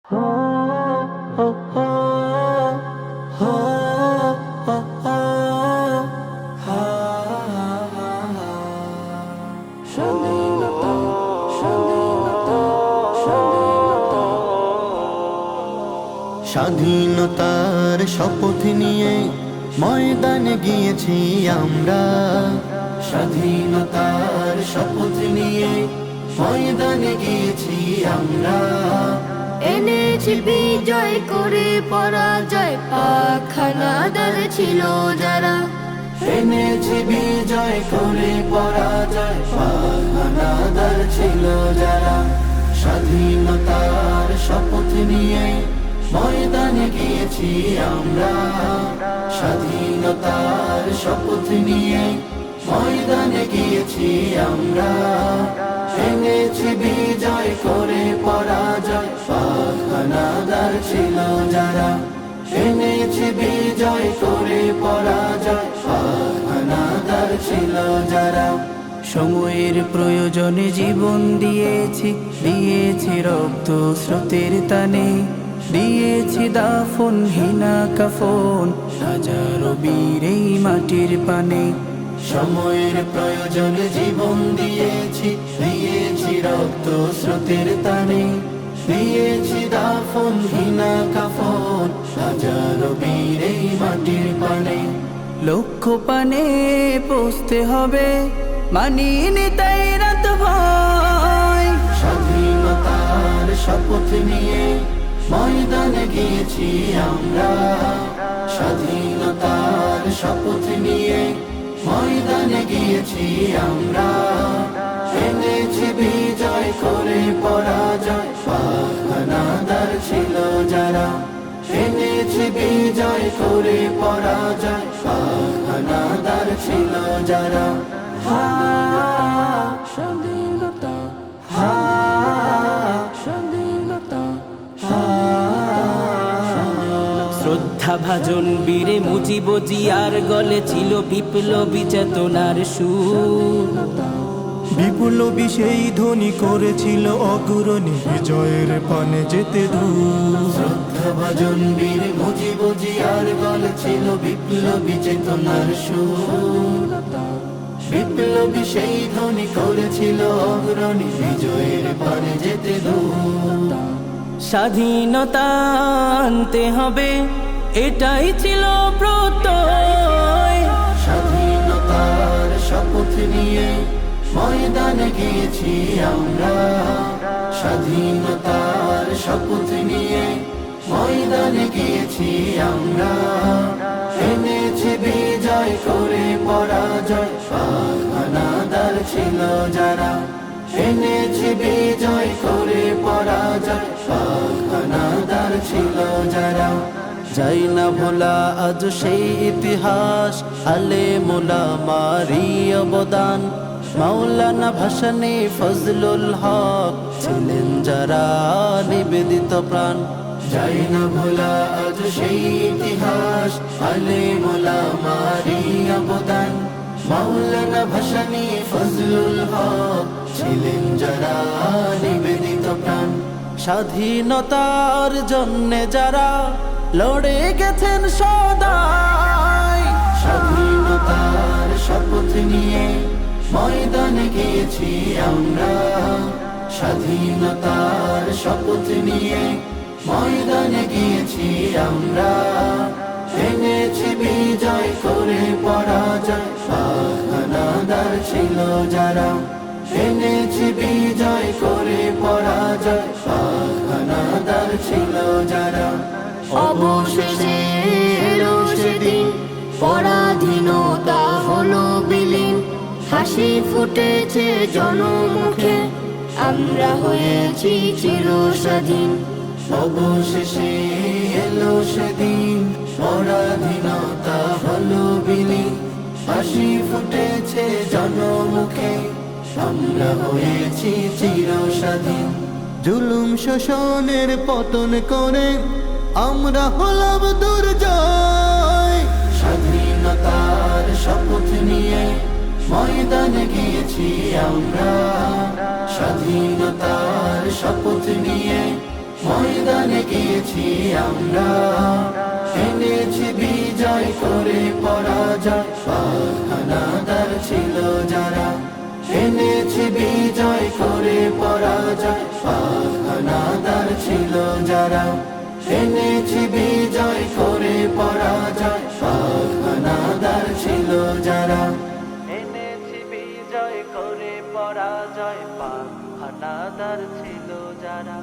স্বাধীনতার শপথ নিয়ে ময়দানে গিয়েছি আমরা। স্বাধীনতার শপথ নিয়ে ময়দানে গিয়েছি আমরা। এনেছি বিজয় করে পরাজয়, পাক হানাদার ছিল যারা। এনেছি বিজয় করে পরাজয়, পাক হানাদার ছিল যারা। স্বাধীনতার শপথ নিয়ে ময়দানে গিয়েছি আমরা। স্বাধীনতার শপথ নিয়ে ময়দানে গিয়েছি আমরা। এনেছি বিজয় করে পরাজয়, পাক হানাদার ছিল যারা। এনেছি বিজয় করে পরাজয়, পাক হানাদার ছিল যারা। সময়ের প্রয়োজনে জীবন দিয়েছি, দিয়েছি রক্ত স্রোতের টানে, দিয়েছি দাফন হিনা কাফন হাজারো বীর এই মাটির পানে। সময়ের প্রয়োজনে জীবন দিয়েছি, দিয়েছি রক্ত স্রোতের টানে, দিয়েছি দাফন হিনা কাফন হাজারো বীর এই মাটির পানে। লক্ষ্য পানে পৌঁছতে হবে, মানিনি তাই রাত ভয়। স্বাধীনতার শপথ নিয়ে ময়দানে গিয়েছি আমরা। স্বাধীনতার শপথ নিয়ে ময়দানে গিয়েছি আমরা। এনেছি বিজয় করে পরাজয়, পাক হানাদার ছিল যারা। এনেছি বিজয় করে পরাজয়, পাক হানাদার ছিল যারা। স্বাধীনতা, স্বাধীনতা, শ্রদ্ধা ভাজন বীরে মুজিব জিয়ার গলে ছিল বিপ্লবী চেতনার সুর। বিপ্লবী সেই ধ্বনি করেছিল অগ্রণী, বিজয়ের পানে যেতে দূর। শ্রদ্ধাভাজন বীর মুজিব জিয়ার গলে ছিল বিপ্লবী চেতনার সুর। বিপ্লবী সেই ধ্বনি করেছিল অগ্রণী, বিজয়ের পানে যেতে দূর। স্বাধীনতা আনতে হবে, এটাই ছিল প্রত্যয়। স্বাধীনতার শপথ নিয়ে ময়দানে গিয়েছি আমরা। স্বাধীনতার শপথ নিয়ে ময়দানে গিয়েছি আমরা। এনেছি বিজয় করে পরাজয়, পাক হানাদার ছিল যারা। এনেছি বিজয় করে পরাজয়, পাক হানাদার ছিল যারা। যাই না ভোলা আজ সেই ইতিহাস, আলে মোলা মারি অবদান। মাওলানা ভাসানী ফজলুল হক ছিলেন যারা নিবেদিত প্রাণ। যাই না ভোলা আজ সেই ইতিহাস, আলে মোলা মারি অবদান। মাওলানা ভাসানী ফজলুল হক ছিলেন যারা নিবেদিত প্রাণ। স্বাধীনতার জন্যে যারা লড়ে গেছেন সদাই। স্বাধীনতার শপথ নিয়ে ময়দানে গিয়েছি আমরা। স্বাধীনতার শপথ নিয়ে ময়দানে গিয়েছি আমরা। এনেছি বিজয় করে পরাজয়, পাক হানাদার ছিল যারা। এনেছি বিজয় করে পরাজয়, পাক হানাদার ছিল যারা। অবশেষে এলো সেদিন, পরাধীনতা হলো বিলীন। হাসি ফুটেছে জনমুখে, আমরা হয়েছি চিরস্বাধীন। অবশেষে এলো সেদিন, পরাধীনতা হলো বিলীন। হাসি ফুটেছে জনমুখে, আমরা হয়েছি চিরস্বাধীন। জুলুম শোষণের পতন করে আমরা হলাম দুর্জয়। স্বাধীনতার শপথ নিয়ে ময়দানে গিয়েছি আমরা। স্বাধীনতার শপথ নিয়ে ময়দানে গিয়েছি আমরা, এনেছি বিজয় করে পরাজয়। হানাদার ছিল যারা, এনেছি বিজয় করে পরাজয়। হানাদার ছিল যারা, এনেছি বিজয় করে পরাজয়। হানাদার ছিল যারা, এনেছি বিজয় করে পরাজয়, পাক হানাদার ছিল যারা।